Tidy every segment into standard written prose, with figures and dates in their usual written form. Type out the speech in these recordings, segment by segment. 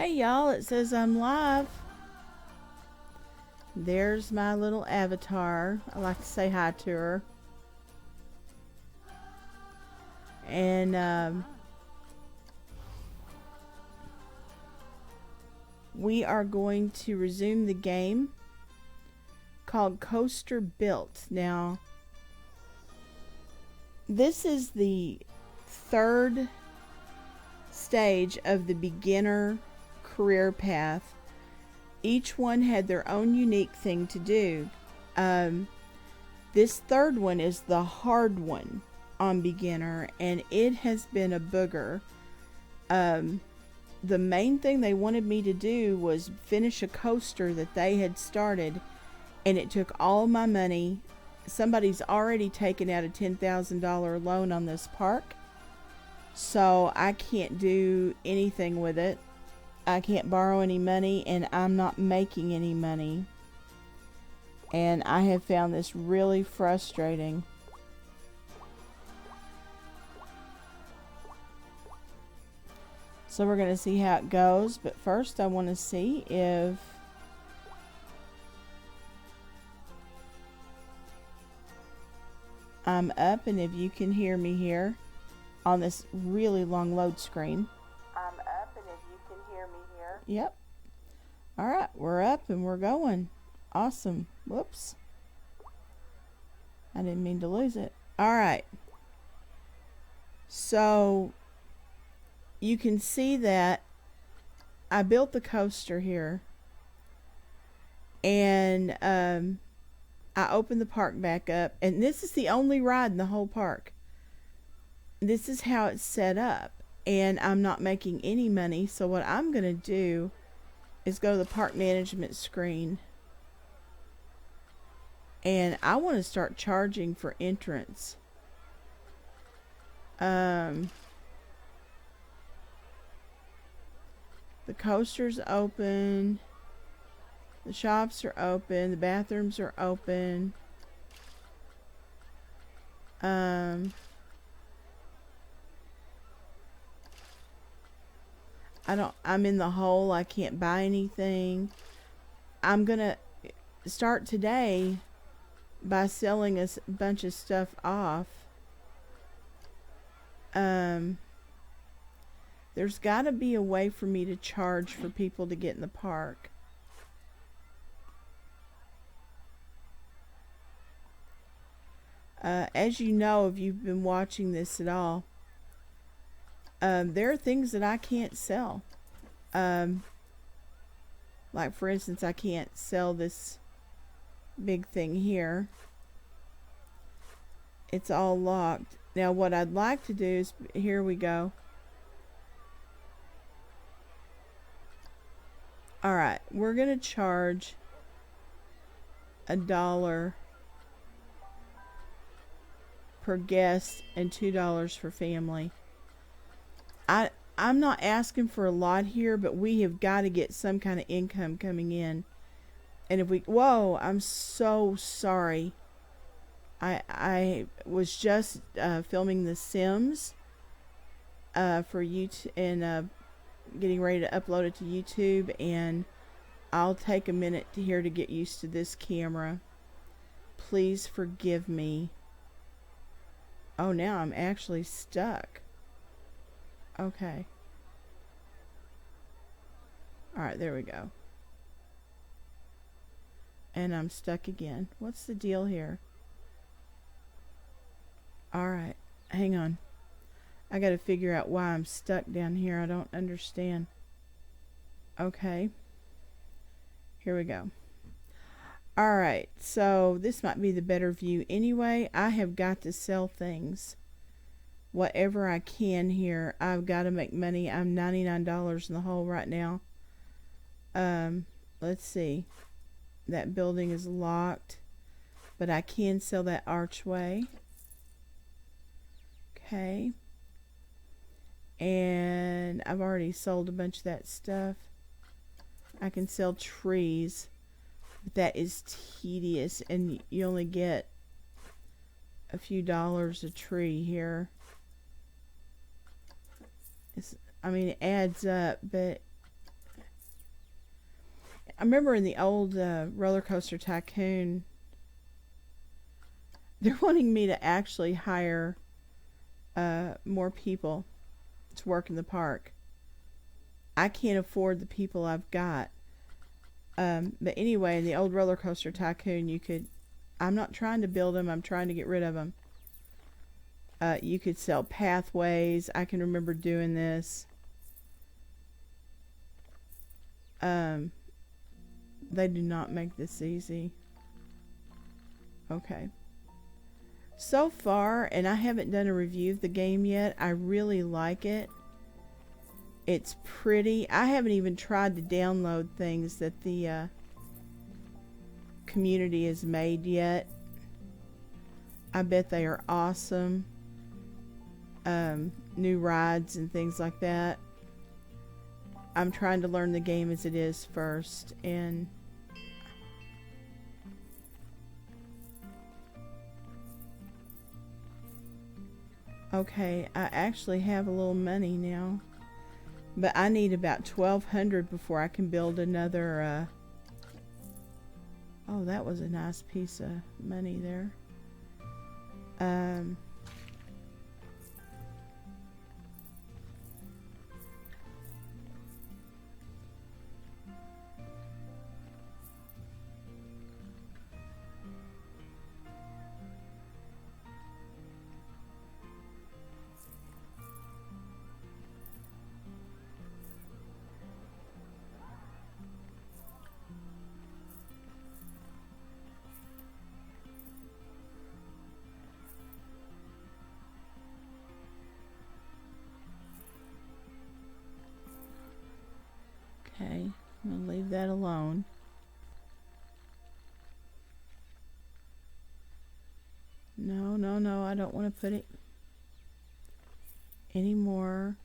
Hey y'all, it says I'm live. There's my little avatar. I like to say hi to her. And we are going to resume the game called Coaster Built. Now, this is the third stage of the beginner career path. Each one had their own unique thing to do. This third one is the hard one on beginner, and it has been a booger. The main thing they wanted me to do was finish a coaster that they had started, and it took all my money. Somebody's already taken out a $10,000 loan on this park, so I can't do anything with it. I can't borrow any money, and I'm not making any money. And I have found this really frustrating. So we're going to see how it goes, but first I want to see if I'm up and if you can hear me here on this really long load screen. I'm up and if you can hear me here. Yep. Alright, we're up and we're going. Awesome. Whoops. I didn't mean to lose it. Alright. So you can see that I built the coaster here, and I opened the park back up, and this is the only ride in the whole park. This is how it's set up, and I'm not making any money. So what I'm gonna do is go to the park management screen, and I want to start charging for entrance. The coaster's open. The shops are open. The bathrooms are open. I'm in the hole. I can't buy anything. I'm gonna start today by selling a bunch of stuff off. There's got to be a way for me to charge for people to get in the park. As you know, if you've been watching this at all, there are things that I can't sell. Like, for instance, I can't sell this big thing here. It's all locked. Now, what I'd like to do is, here we go. Alright, we're going to charge $1 per guest and $2 for family. I'm not asking for a lot here, but we have got to get some kind of income coming in. And if we... Whoa, I'm so sorry. I was just filming The Sims for YouTube, and getting ready to upload it to YouTube, and I'll take a minute here to get used to this camera. Please forgive me. Oh, now I'm actually stuck. Okay. Alright, there we go. And I'm stuck again. What's the deal here? Alright, hang on. I gotta figure out why I'm stuck down here. I don't understand. Okay. Here we go. Alright, so this might be the better view anyway. I have got to sell things. Whatever I can here. I've got to make money. I'm $99 in the hole right now. Let's see. That building is locked, but I can sell that archway. Okay. And I've already sold a bunch of that stuff. I can sell trees, but that is tedious, and you only get a few dollars a tree here. I mean, it adds up, but I remember in the old Roller Coaster Tycoon, they're wanting me to actually hire more people to work in the park. I can't afford the people I've got. But anyway, in the old Roller Coaster Tycoon, you could. I'm not trying to build them. I'm trying to get rid of them. You could sell pathways. I can remember doing this. They do not make this easy. Okay. So far, and I haven't done a review of the game yet, I really like it. It's pretty. I haven't even tried to download things that the community has made yet. I bet they are awesome. New rides and things like that. I'm trying to learn the game as it is first, and okay, I actually have a little money now, but I need about 1,200 before I can build another. Oh, that was a nice piece of money there. Okay, I'm gonna leave that alone. No, I don't want to put it anymore.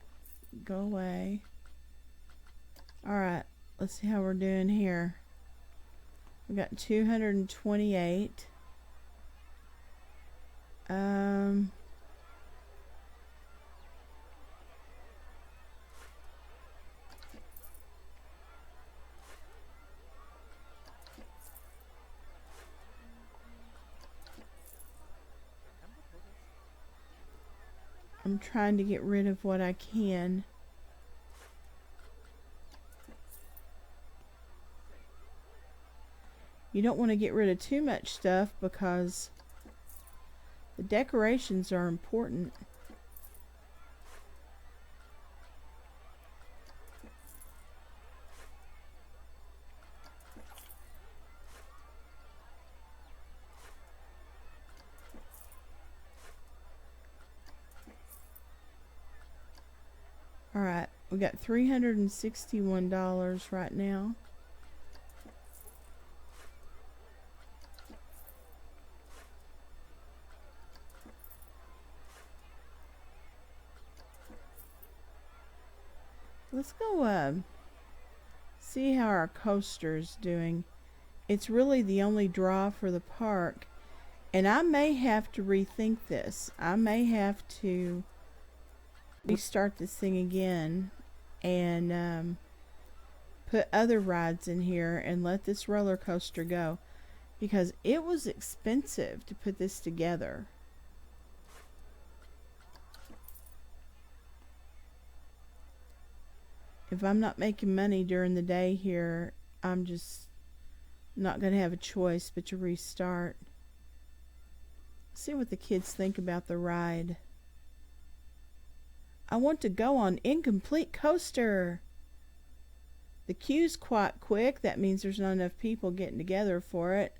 Go away. Alright, let's see how we're doing here. We got 228. I'm trying to get rid of what I can. You don't want to get rid of too much stuff because the decorations are important. Alright, we got $361 right now. Let's go see how our coaster's doing. It's really the only draw for the park, and I may have to rethink this. I may have to restart this thing again and put other rides in here and let this roller coaster go, because it was expensive to put this together. If I'm not making money during the day here, I'm just not going to have a choice but to restart. See what the kids think about the ride. I want to go on Incomplete Coaster. The queue's quite quick. That means there's not enough people getting together for it.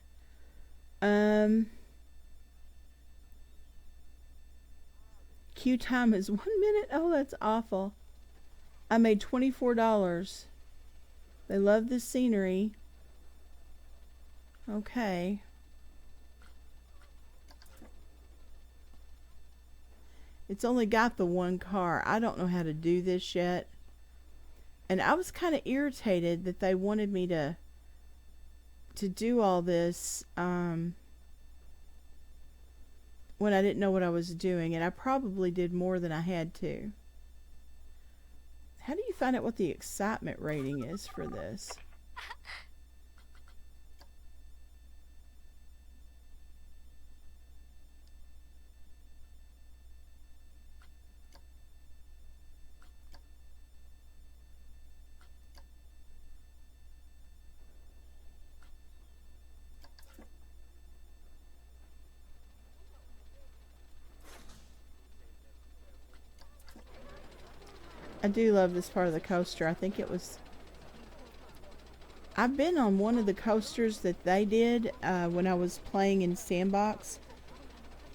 Queue time is 1 minute. Oh, that's awful. I made $24. They love the scenery. Okay. It's only got the one car. I don't know how to do this yet. And I was kind of irritated that they wanted me to do all this when I didn't know what I was doing, and I probably did more than I had to. How do you find out what the excitement rating is for this? I do love this part of the coaster. I think it was... I've been on one of the coasters that they did when I was playing in Sandbox.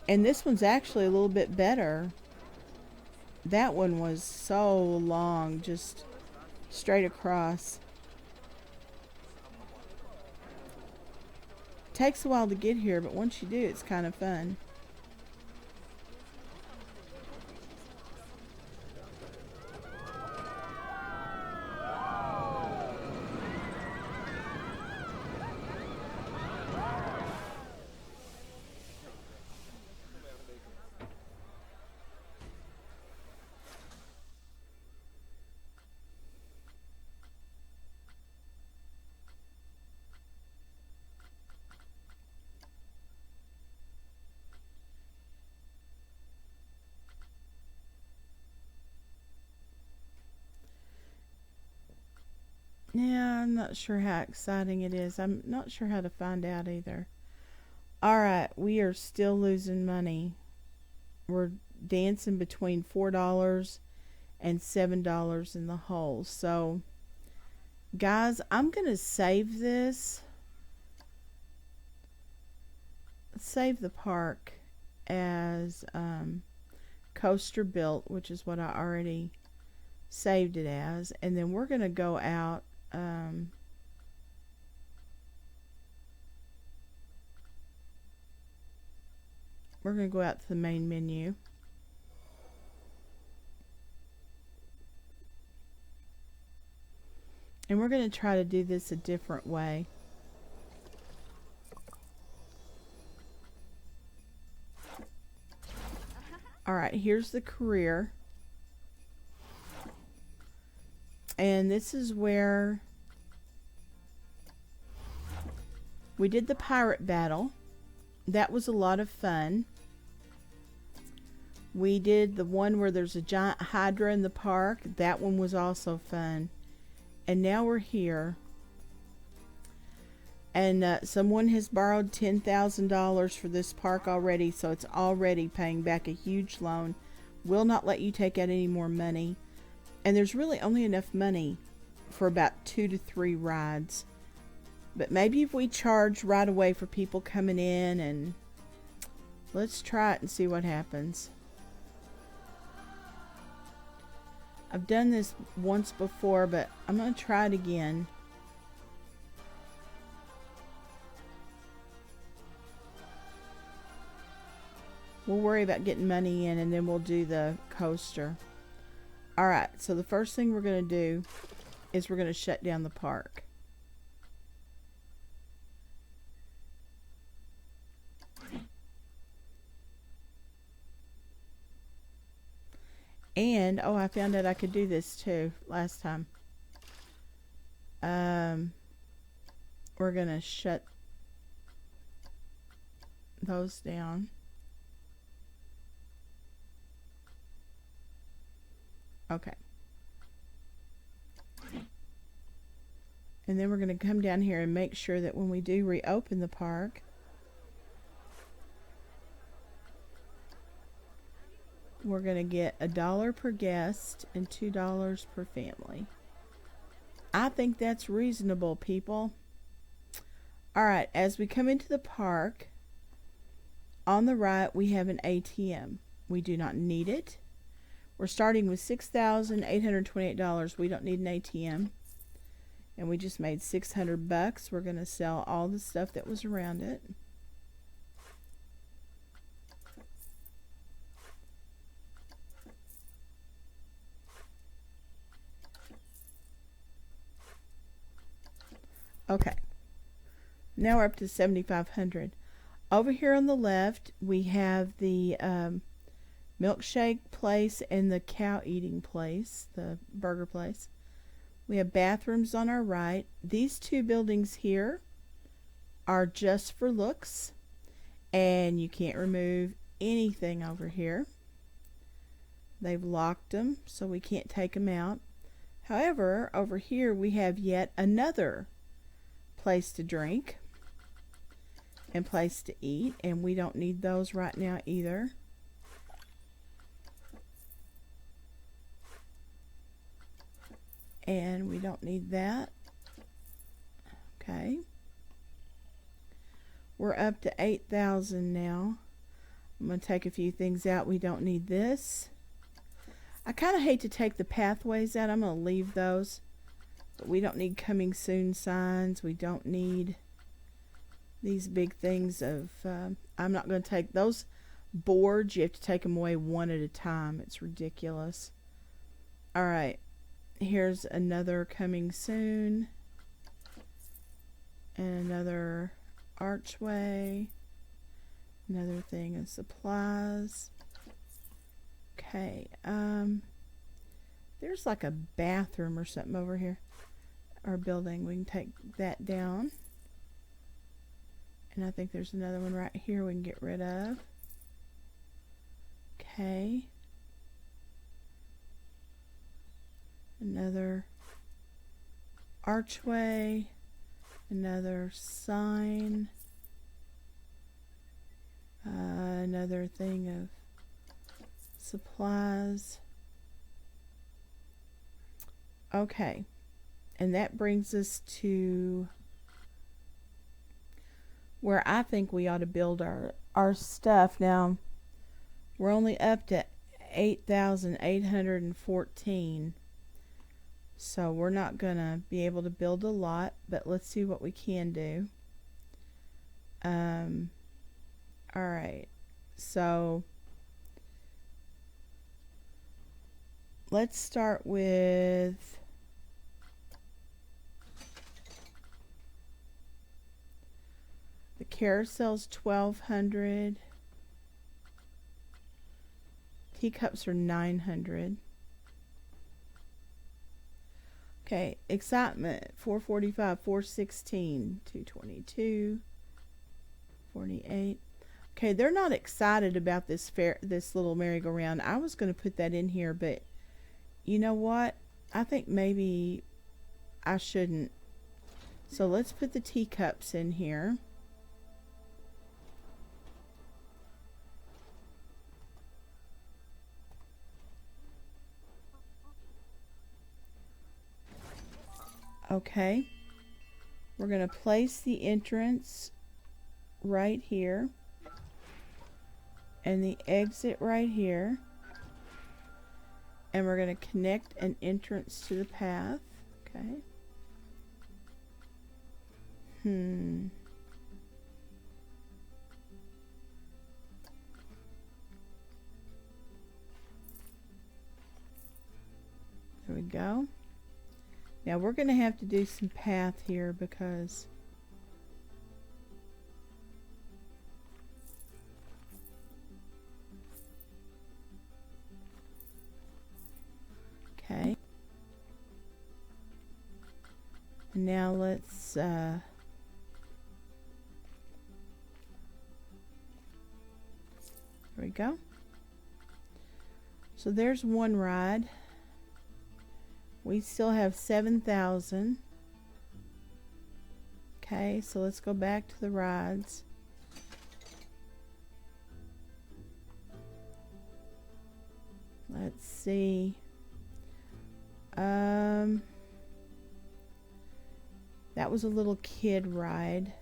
And this one's actually a little bit better. That one was so long, just straight across. Takes a while to get here, but once you do, it's kind of fun. Yeah, I'm not sure how exciting it is. I'm not sure how to find out either. Alright, we are still losing money. We're dancing between $4 and $7 in the hole. So, guys, I'm going to save this. Save the park as coaster built, which is what I already saved it as. And then we're going to go out... we're going to go out to the main menu. And we're going to try to do this a different way. Alright, here's the career. And this is where we did the pirate battle. That was a lot of fun. We did the one where there's a giant hydra in the park. That one was also fun. And now we're here. And someone has borrowed $10,000 for this park already, so it's already paying back a huge loan. Will not let you take out any more money. And there's really only enough money for about 2 to 3 rides. But maybe if we charge right away for people coming in, and let's try it and see what happens. I've done this once before, but I'm going to try it again. We'll worry about getting money in, and then we'll do the coaster. Alright, so the first thing we're going to do is we're going to shut down the park. And, oh, I found out I could do this too last time. We're going to shut those down. Okay. And then we're going to come down here and make sure that when we do reopen the park, we're going to get $1 per guest and $2 per family. I think that's reasonable, people. Alright, as we come into the park, on the right we have an ATM. We do not need it. We're starting with $6,828. We don't need an ATM. And we just made $600. We're going to sell all the stuff that was around it. Okay. Now we're up to $7,500. Over here on the left, we have the milkshake place and the cow eating place, the burger place. We have bathrooms on our right. These two buildings here are just for looks, and you can't remove anything over here. They've locked them, so we can't take them out. However, over here we have yet another place to drink and place to eat, and we don't need those right now either. And we don't need that. Okay. We're up to 8,000 now. I'm going to take a few things out. We don't need this. I kind of hate to take the pathways out. I'm going to leave those. But we don't need coming soon signs. We don't need these big things of... I'm not going to take those boards. You have to take them away one at a time. It's ridiculous. Alright. Here's another coming soon. And another archway. Another thing of supplies. Okay, there's like a bathroom or something over here. Our building. We can take that down. And I think there's another one right here we can get rid of. Okay. Another archway. Another sign. Another thing of supplies. Okay. And that brings us to where I think we ought to build our stuff. Now, we're only up to 8,814. So we're not going to be able to build a lot, but let's see what we can do. Alright. So let's start with the carousel's 1,200. Teacups are 900. Okay, excitement 445, 416, 222, 48. Okay, they're not excited about this little merry-go-round. I was going to put that in here, but you know what? I think maybe I shouldn't. So let's put the teacups in here. Okay. We're going to place the entrance right here. And the exit right here. And we're going to connect an entrance to the path. Okay. There we go. Now we're going to have to do some path here because okay. And now let's there we go. So there's one ride. We still have 7,000. Okay, so let's go back to the rides. Let's see. That was a little kid ride.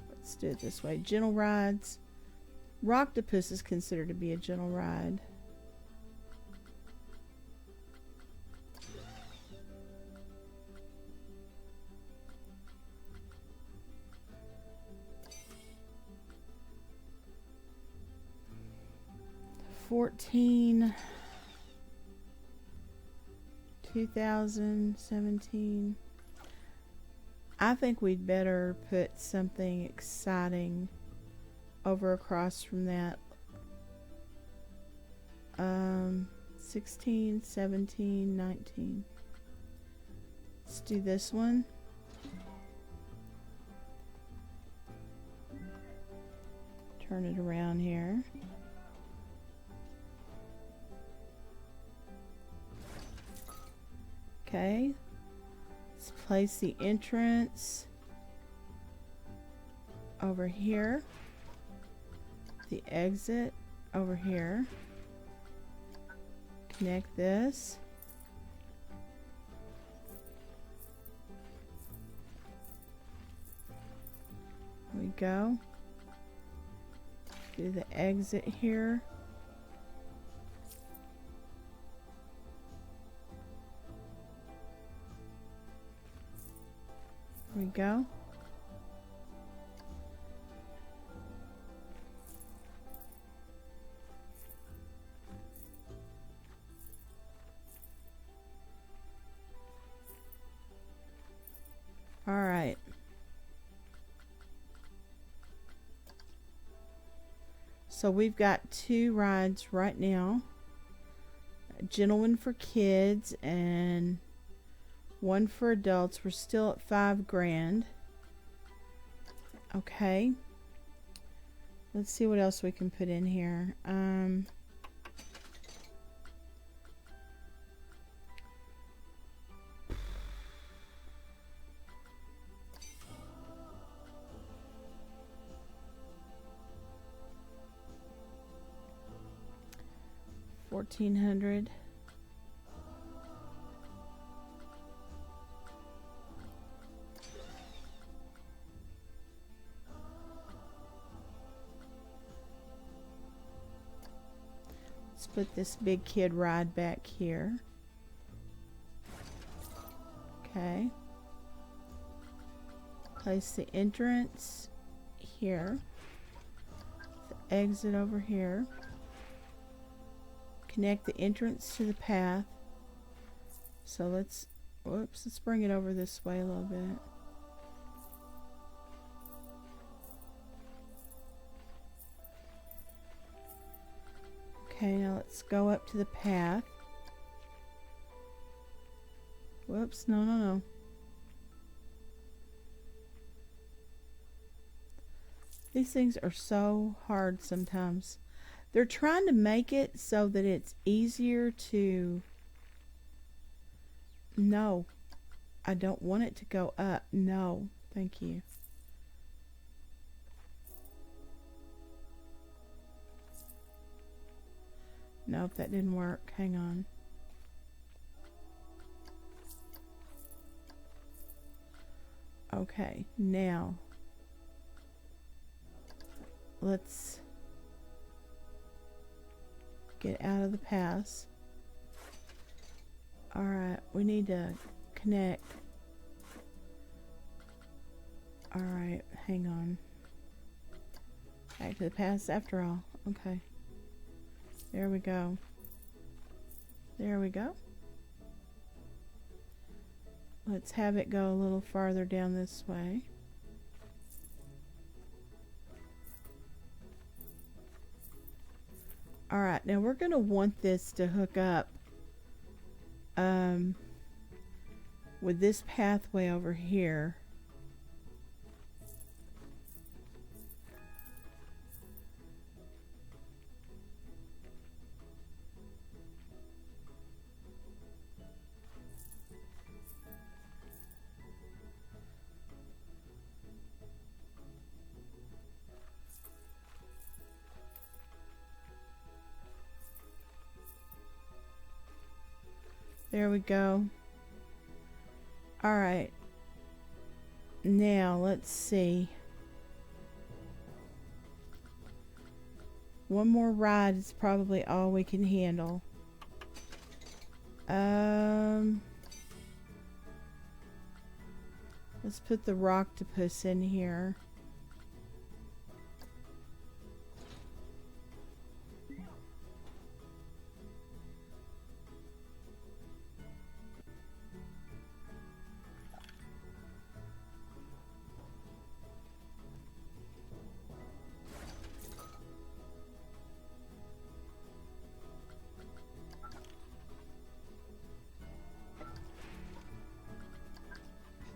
Let's do it this way. Gentle rides. Rocktopus is considered to be a gentle ride. $14, 2017. I think we'd better put something exciting over across from that. 16, 17, 19. Let's do this one. Turn it around here. Okay, let's place the entrance over here, the exit over here. Connect this. There we go. Do the exit here. There we go. All right. So we've got 2 rides right now. A gentle one for kids and 1 for adults. We're still at $5,000. Okay. Let's see what else we can put in here. $1,400. Let's put this big kid ride back here. Okay. Place the entrance here. The exit over here. Connect the entrance to the path. So let's bring it over this way a little bit. Okay, now let's go up to the path. Whoops, no. These things are so hard sometimes. They're trying to make it so that it's easier to... No, I don't want it to go up. No, thank you. Nope, that didn't work. Hang on. Okay, now let's get out of the pass. Alright, we need to connect. Alright, hang on. Back to the pass after all. Okay. There we go. There we go. Let's have it go a little farther down this way. Alright, now we're going to want this to hook up with this pathway over here. There we go. Alright. Now, let's see. One more ride is probably all we can handle. Let's put the Rocktopus in here.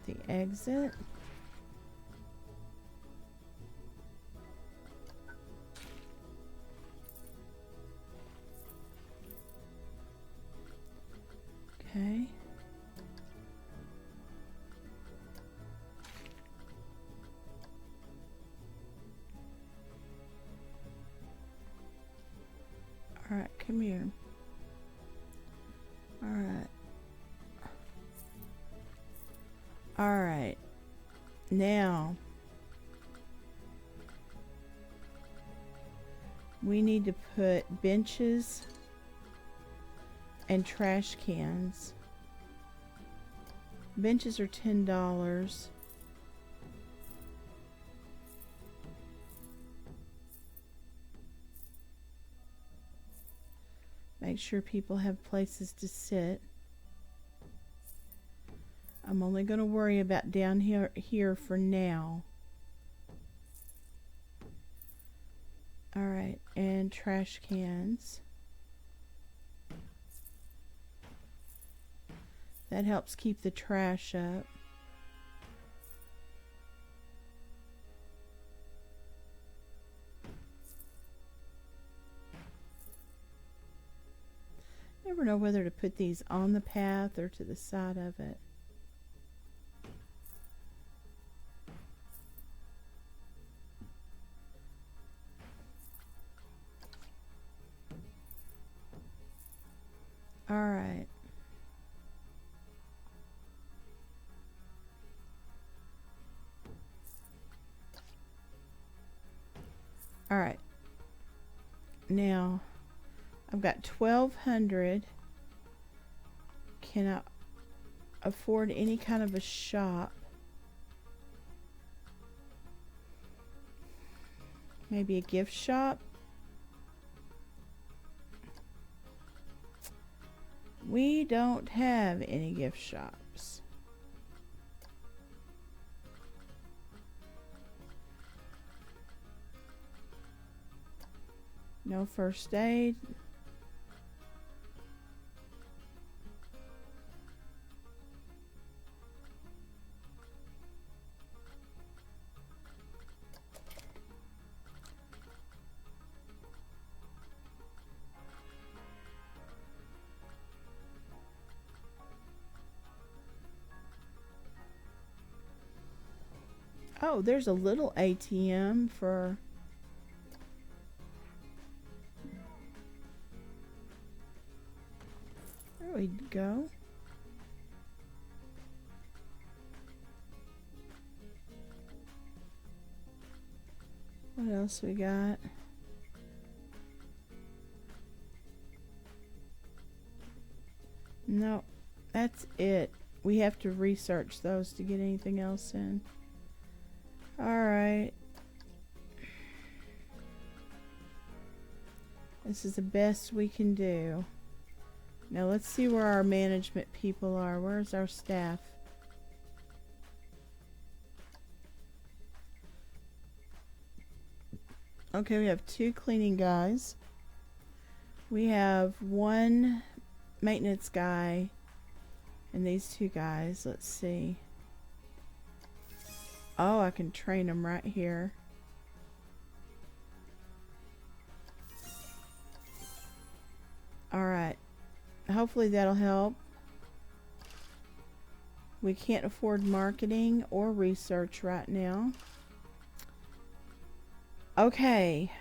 The exit. Okay. All right, come here. Alright. Alright. Now, we need to put benches and trash cans. Benches are $10. Make sure people have places to sit. I'm only going to worry about down here for now. Alright, and trash cans. That helps keep the trash up. Never know whether to put these on the path or to the side of it. All right. All right. Now, I've got 1,200. Can I afford any kind of a shop? Maybe a gift shop? We don't have any gift shops. No first aid. Oh, there's a little ATM for... There we go. What else we got? No, that's it. We have to research those to get anything else in. Alright. This is the best we can do. Now let's see where our management people are. Where's our staff? Okay, we have 2 cleaning guys. We have 1 maintenance guy and these 2 guys. Let's see. Oh, I can train them right here. Alright. Hopefully that'll help. We can't afford marketing or research right now. Okay.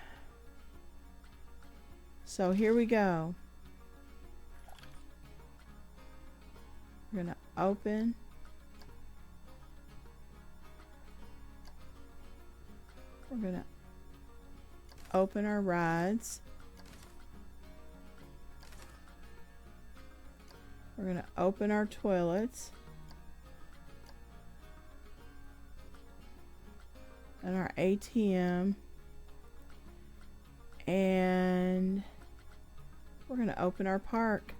So here we go. We're gonna open. We're gonna open our rides. We're gonna open our toilets. And our ATM. And we're gonna open our park.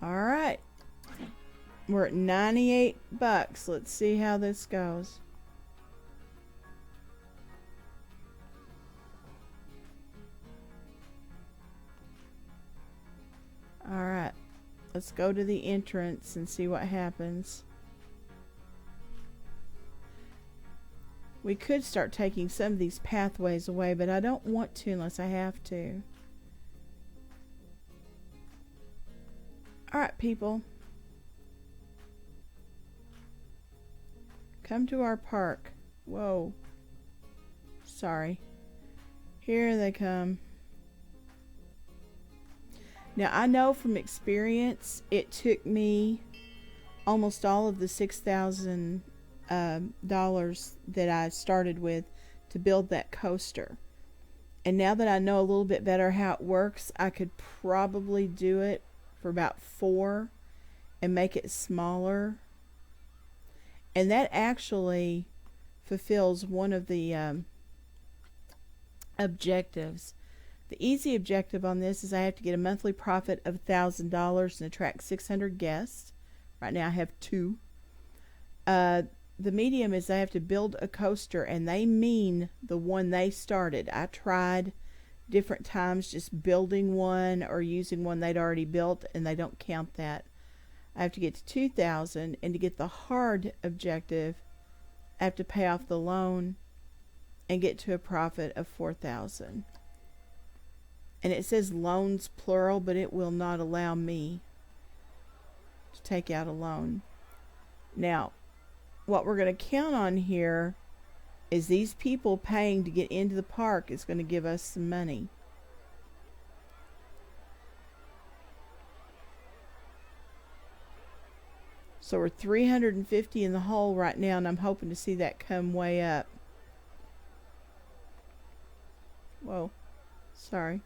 Alright. We're at 98 bucks. Let's see how this goes. Alright. Let's go to the entrance and see what happens. We could start taking some of these pathways away, but I don't want to unless I have to. Alright, people. Come to our park. Whoa. Sorry. Here they come. Now, I know from experience it took me almost all of the $6,000 that I started with to build that coaster. And now that I know a little bit better how it works, I could probably do it for about 4 and make it smaller. And that actually fulfills one of the objectives. The easy objective on this is I have to get a monthly profit of $1,000 and attract 600 guests. Right now I have 2. The medium is I have to build a coaster, and they mean the one they started. I tried different times just building one or using one they'd already built, and they don't count that. I have to get to 2,000, and to get the hard objective, I have to pay off the loan and get to a profit of 4,000. And it says loans plural, but it will not allow me to take out a loan. Now, what we're going to count on here is these people paying to get into the park is going to give us some money. So we're 350 in the hole right now, and I'm hoping to see that come way up. Whoa, sorry.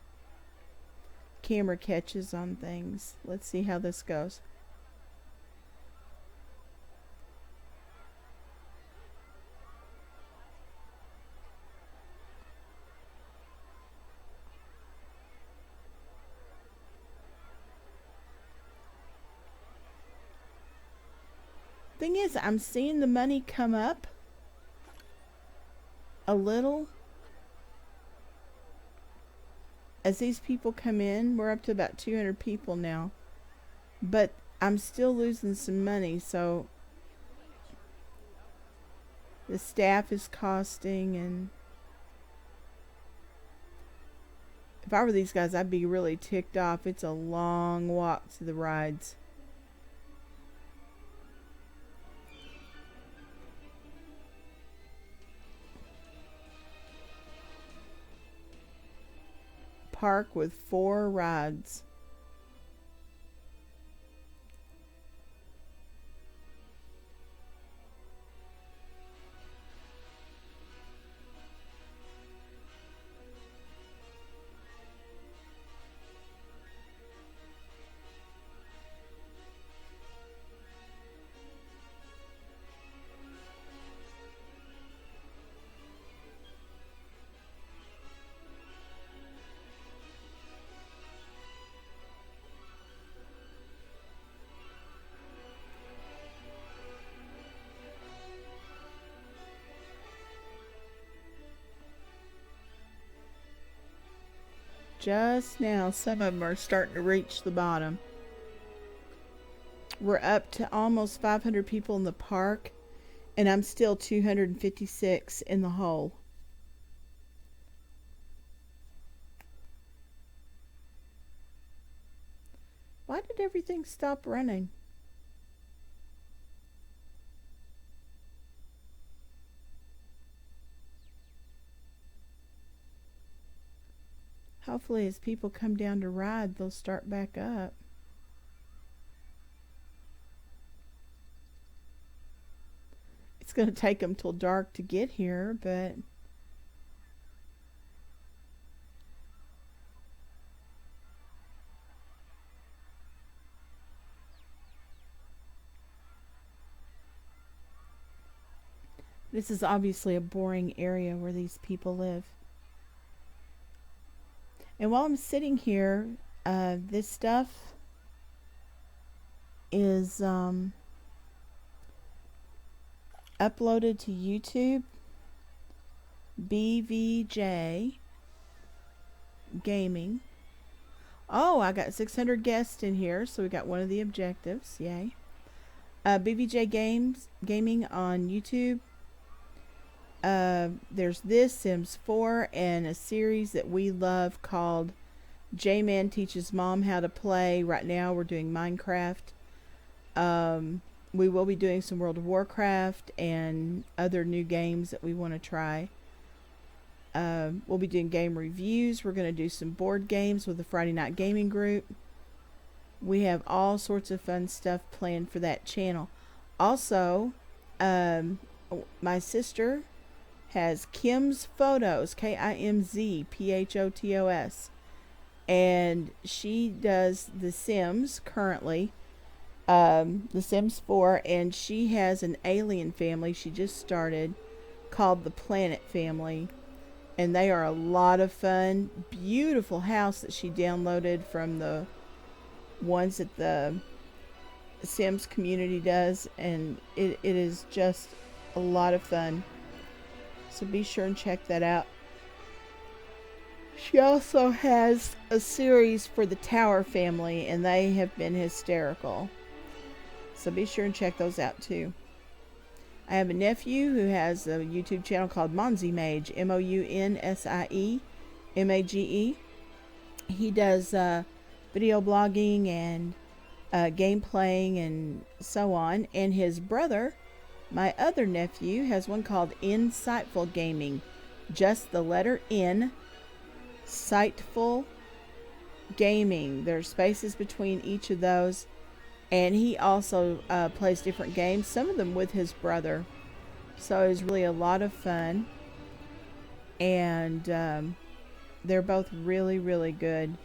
Camera catches on things. Let's see how this goes. Thing is, I'm seeing the money come up a little as these people come in. We're up to about 200 people now, but I'm still losing some money, so the staff is costing, and if I were these guys, I'd be really ticked off. It's a long walk to the rides. Park with 4 rides. Just now, some of them are starting to reach the bottom. We're up to almost 500 people in the park, and I'm still 256 in the hole. Why did everything stop running? Hopefully as people come down to ride, they'll start back up. It's going to take them till dark to get here, but this is obviously a boring area where these people live. And while I'm sitting here, this stuff is uploaded to YouTube. BVJ Gaming. Oh, I got 600 guests in here, so we got one of the objectives. Yay. BVJ Gaming on YouTube. There's this, Sims 4, and a series that we love called J-Man Teaches Mom How to Play. Right now we're doing Minecraft. We will be doing some World of Warcraft and other new games that we want to try. We'll be doing game reviews. We're going to do some board games with the Friday Night Gaming Group. We have all sorts of fun stuff planned for that channel. Also, my sister has Kim's Photos, KIMZ PHOTOS, and she does The Sims currently, The Sims 4, and she has an alien family she just started called the Planet Family, and they are a lot of fun. Beautiful house that she downloaded from the ones that the Sims community does, and it is just a lot of fun. So be sure and check that out. She also has a series for the Tower family, and they have been hysterical. So be sure and check those out too. I have a nephew who has a YouTube channel called Monzie Mage, MOUNSIE MAGE. He does video blogging and game playing and so on. And his brother, my other nephew, has one called Insightful Gaming. Just the letter N, Sightful Gaming. There's spaces between each of those. And he also plays different games, some of them with his brother. So it's really a lot of fun. And they're both really, really good.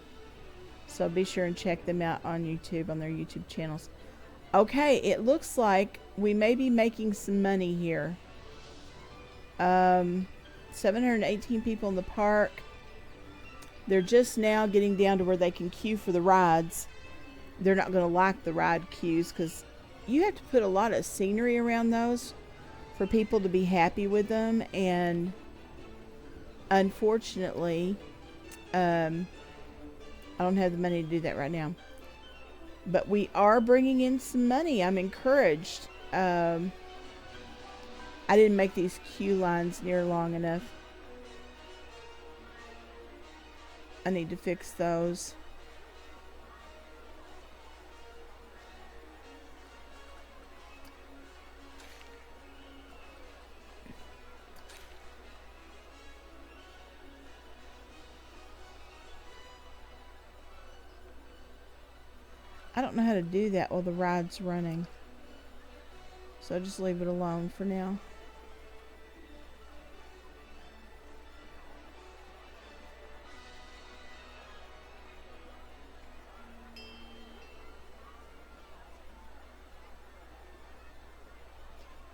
So be sure and check them out on YouTube, on their YouTube channels. Okay, it looks like we may be making some money here. 718 people in the park. They're just now getting down to where they can queue for the rides. They're not going to like the ride queues because you have to put a lot of scenery around those for people to be happy with them. And unfortunately, I don't have the money to do that right now. But we are bringing in some money. I'm encouraged. I didn't make these queue lines near long enough. I need to fix those. I don't know how to do that while the ride's running. So I'll just leave it alone for now.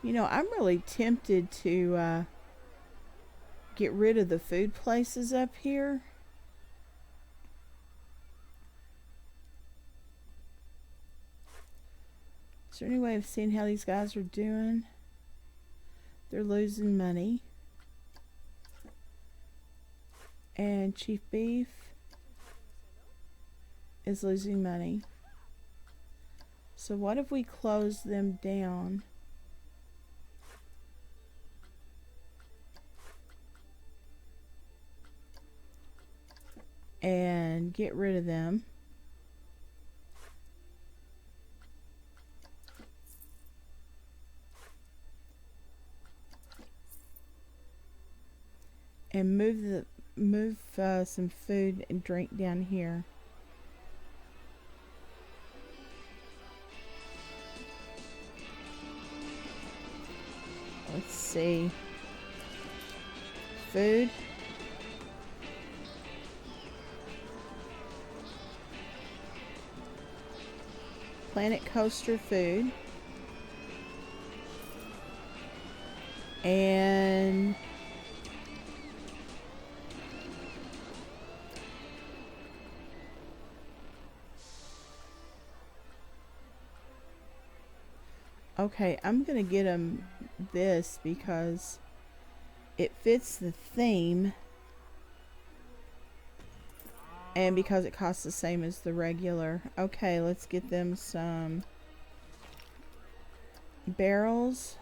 You know, I'm really tempted to get rid of the food places up here. Is there any way of seeing how these guys are doing? They're losing money. And Chief Beef is losing money. So what if we close them down? And get rid of them. And move some food and drink down here. Let's see. Food. Planet Coaster food. And okay, I'm gonna get them this because it fits the theme and because it costs the same as the regular. Okay, let's get them some barrels.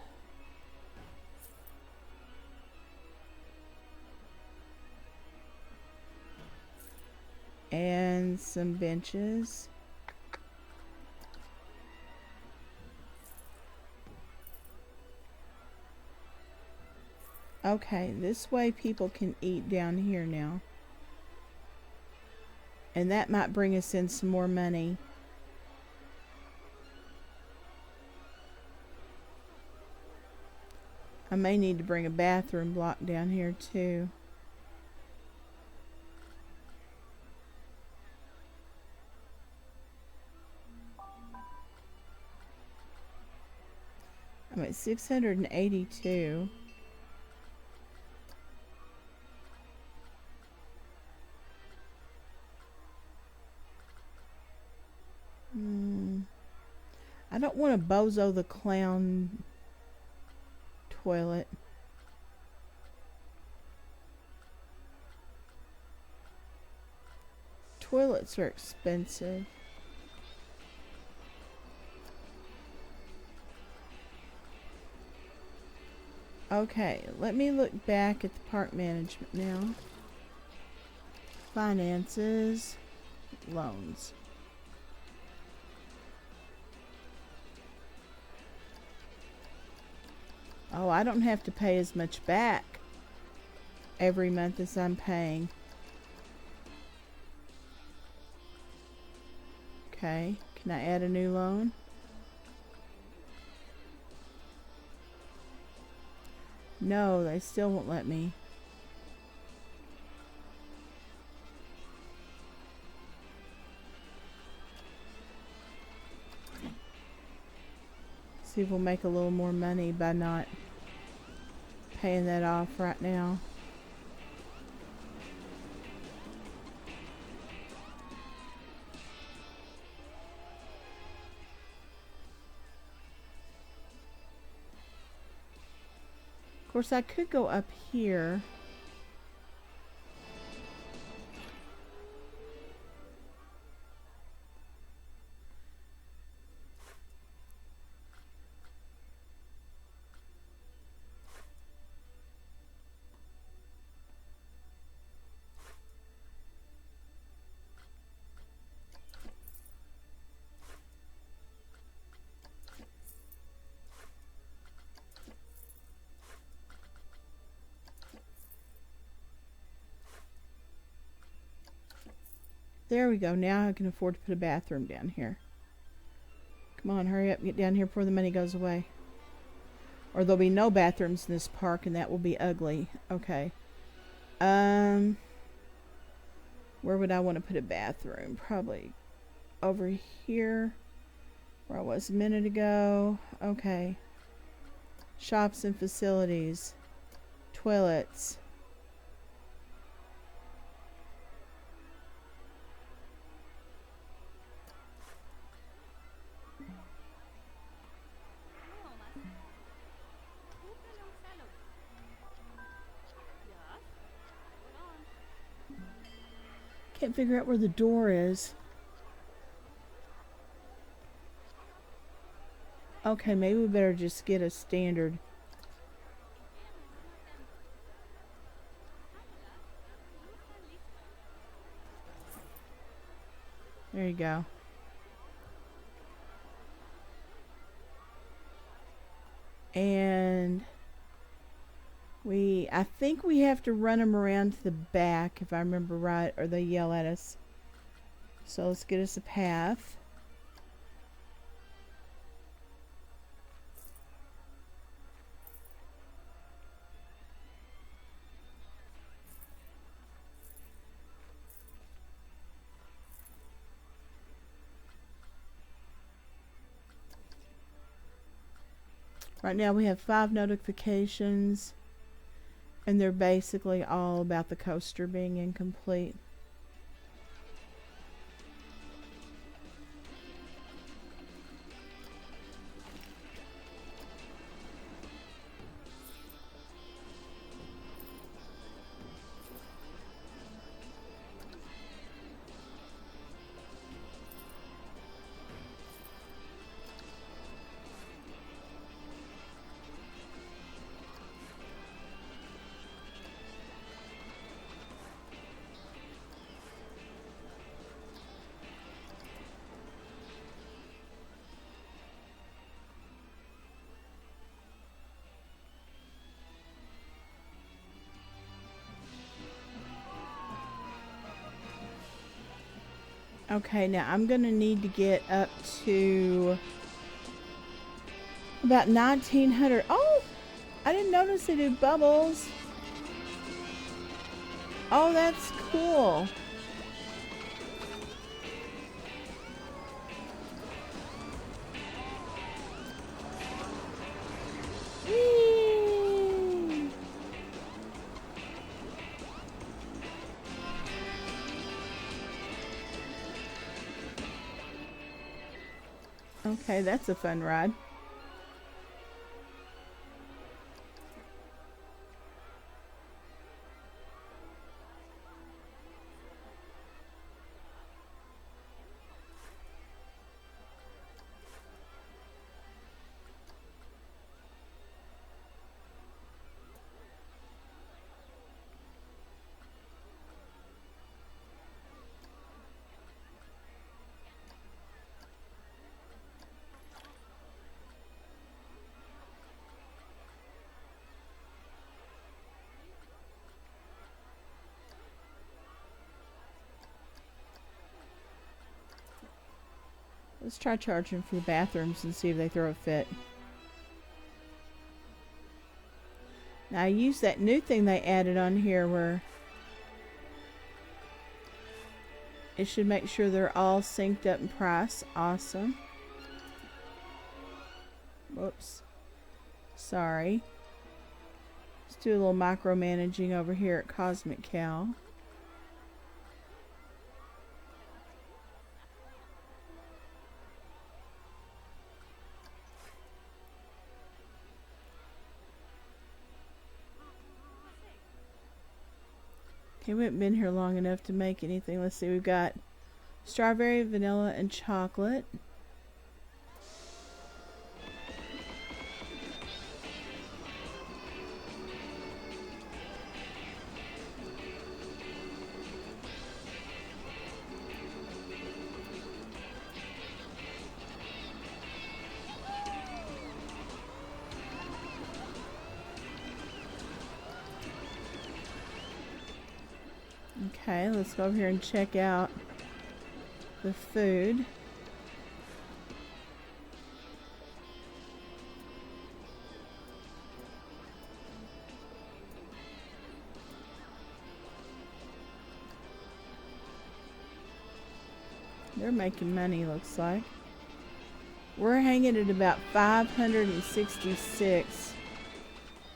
And some benches. Okay, this way people can eat down here now. And that might bring us in some more money. I may need to bring a bathroom block down here too. I'm at 682. I don't want a Bozo the Clown toilet. Toilets are expensive. Okay, let me look back at the park management now. Finances, loans. Oh, I don't have to pay as much back every month as I'm paying. Okay, can I add a new loan? No, they still won't let me. See if we'll make a little more money by not paying that off right now. Of course, I could go up here. There we go. Now I can afford to put a bathroom down here. Come on, hurry up. Get down here before the money goes away. Or there'll be no bathrooms in this park, and that will be ugly. Okay. Where would I want to put a bathroom? Probably over here, where I was a minute ago. Okay. Shops and facilities. Toilets. Can't figure out where the door is. Okay, maybe we better just get a standard. There you go. And I think we have to run them around to the back, if I remember right, or they yell at us. So let's get us a path. Right now we have 5 notifications, and they're basically all about the coaster being incomplete. Okay, now I'm gonna need to get up to about 1900. Oh, I didn't notice they do bubbles. Oh, that's cool. Whee! Okay, that's a fun ride. Let's try charging for the bathrooms and see if they throw a fit. Now I use that new thing they added on here where it should make sure they're all synced up in price. Awesome. Whoops. Sorry. Let's do a little micromanaging over here at Cosmic Cow. Okay, we haven't been here long enough to make anything. Let's see, we've got strawberry, vanilla, and chocolate. Okay, let's go over here and check out the food. They're making money, looks like. We're hanging at about 566,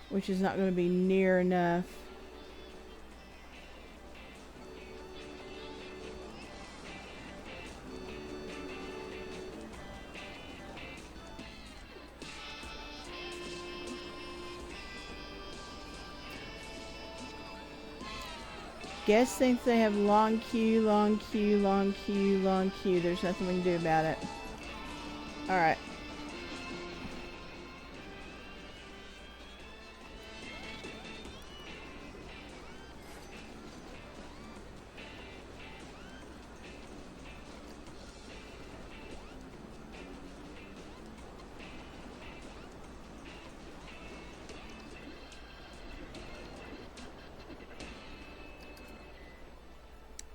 which is not going to be near enough. Guest thinks they have long queue, long queue, long queue, long queue. There's nothing we can do about it. Alright.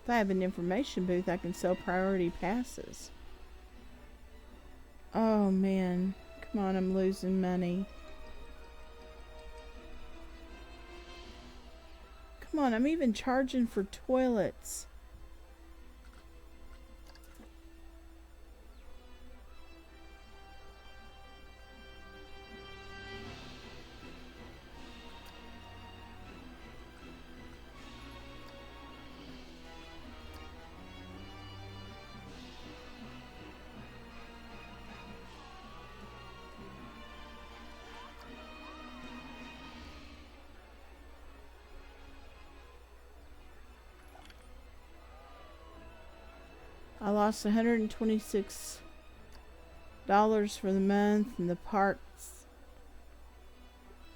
If I have an information booth, I can sell priority passes. Oh man, come on, I'm losing money. Come on, I'm even charging for toilets. I lost $126 for the month, and the parks,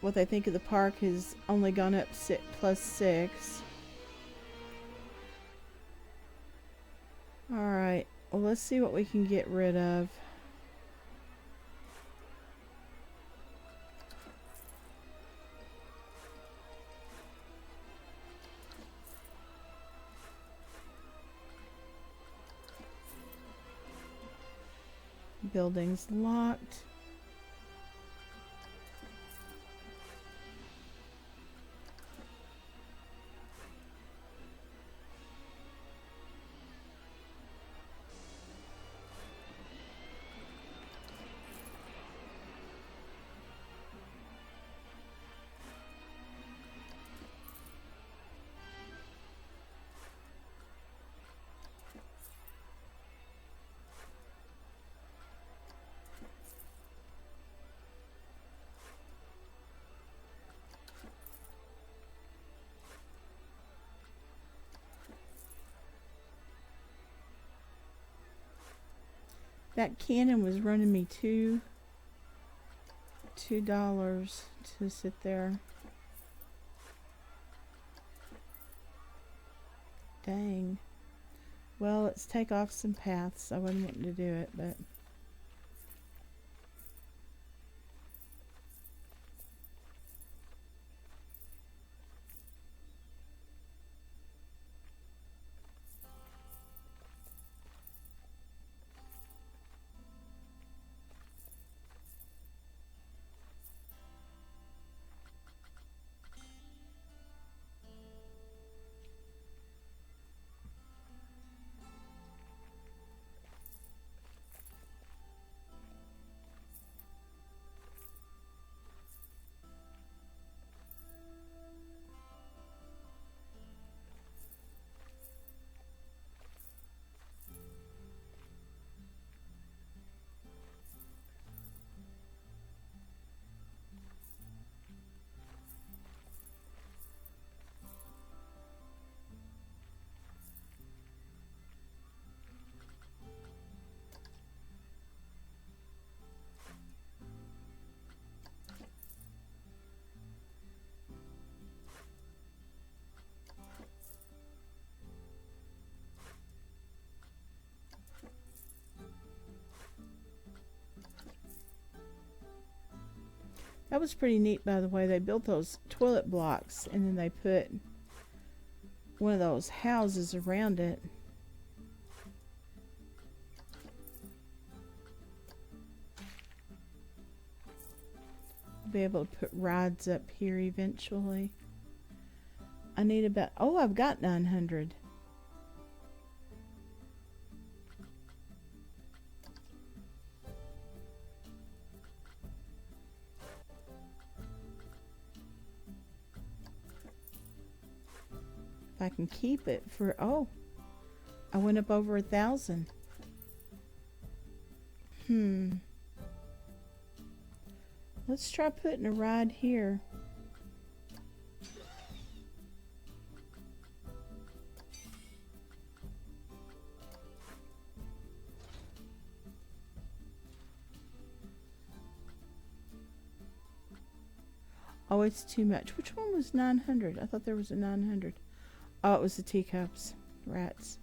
what they think of the park has only gone up +6. Alright, well let's see what we can get rid of. Building's locked. That cannon was running me $2 to sit there. Dang. Well, let's take off some paths. I wasn't wanting to do it, but... That was pretty neat, by the way. They built those toilet blocks and then they put one of those houses around it. I'll be able to put rides up here eventually. I need about... Oh, I've got 900. If I can keep it for... Oh, I went up over 1,000. Let's try putting a ride here. Oh, it's too much. Which one was 900? I thought there was a 900. Oh, it was the teacups. Rats.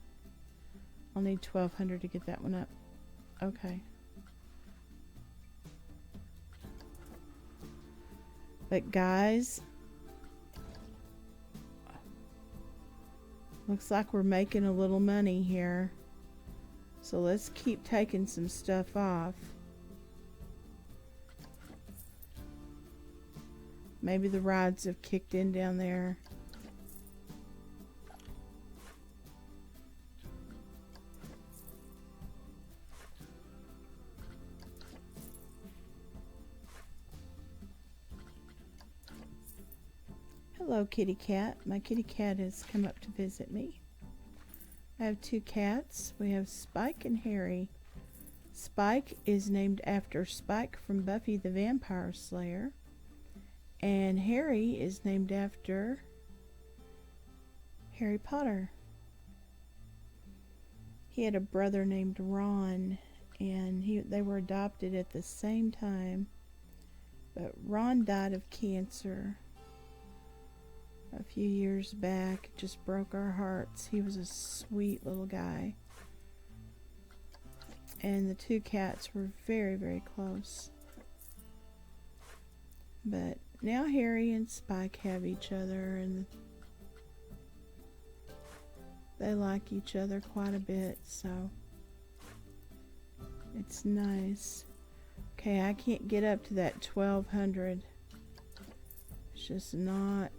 I'll need 1,200 to get that one up. Okay. But guys, looks like we're making a little money here. So let's keep taking some stuff off. Maybe the rides have kicked in down there. Hello, kitty cat. My kitty cat has come up to visit me. I have 2 cats. We have Spike and Harry. Spike is named after Spike from Buffy the Vampire Slayer. And Harry is named after Harry Potter. He had a brother named Ron, and they were adopted at the same time. But Ron died of cancer a few years back. It just broke our hearts. He was a sweet little guy. And the 2 cats were very, very close. But now Harry and Spike have each other, and they like each other quite a bit, so it's nice. Okay, I can't get up to that 1,200. It's just not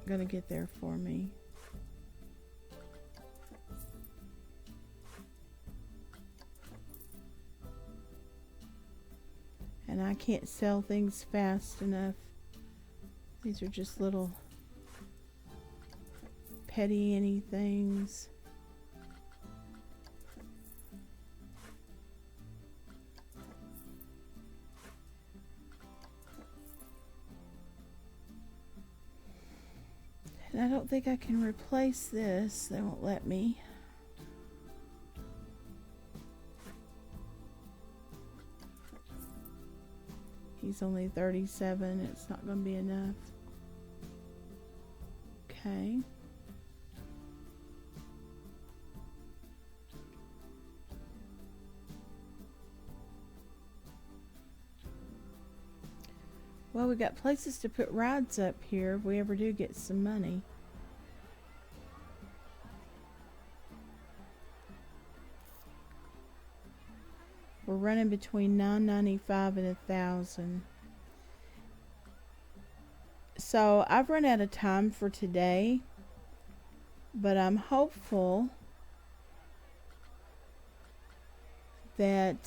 gonna get there for me. And I can't sell things fast enough. These are just little petty anythings. And I don't think I can replace this. They won't let me. He's only 37. It's not going to be enough. Okay. Well, we got places to put rides up here if we ever do get some money. We're running between $9.95 and $1,000. So I've run out of time for today, but I'm hopeful that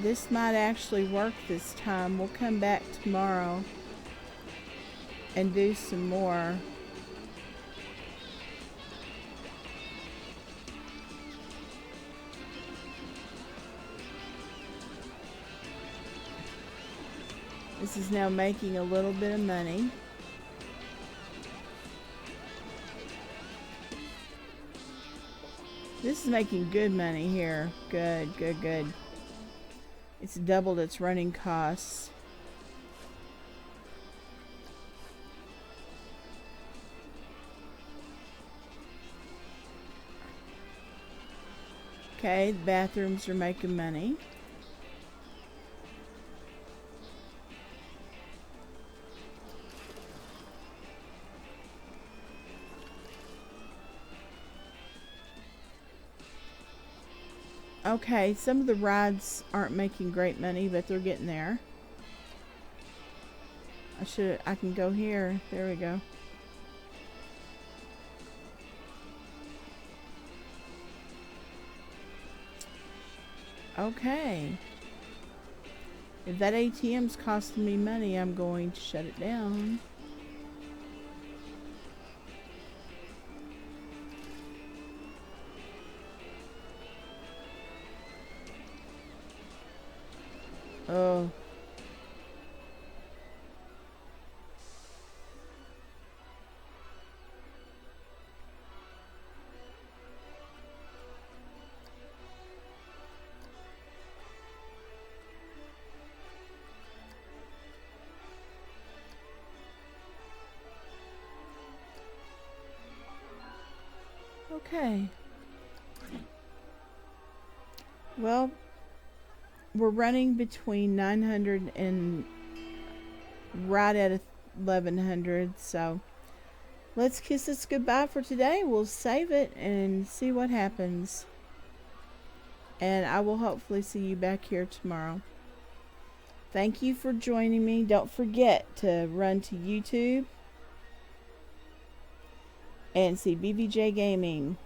this might actually work this time. We'll come back tomorrow and do some more. This is now making a little bit of money. This is making good money here. Good, good, good. It's doubled its running costs. Okay, the bathrooms are making money. Okay, some of the rides aren't making great money, but they're getting there. I can go here. There we go. Okay. If that ATM's costing me money, I'm going to shut it down. Oh. Okay. Well, we're running between 900 and right at 1100, so let's kiss this goodbye for today. We'll save it and see what happens, and I will hopefully see you back here tomorrow. Thank you for joining me. Don't forget to run to YouTube and see BVJ Gaming.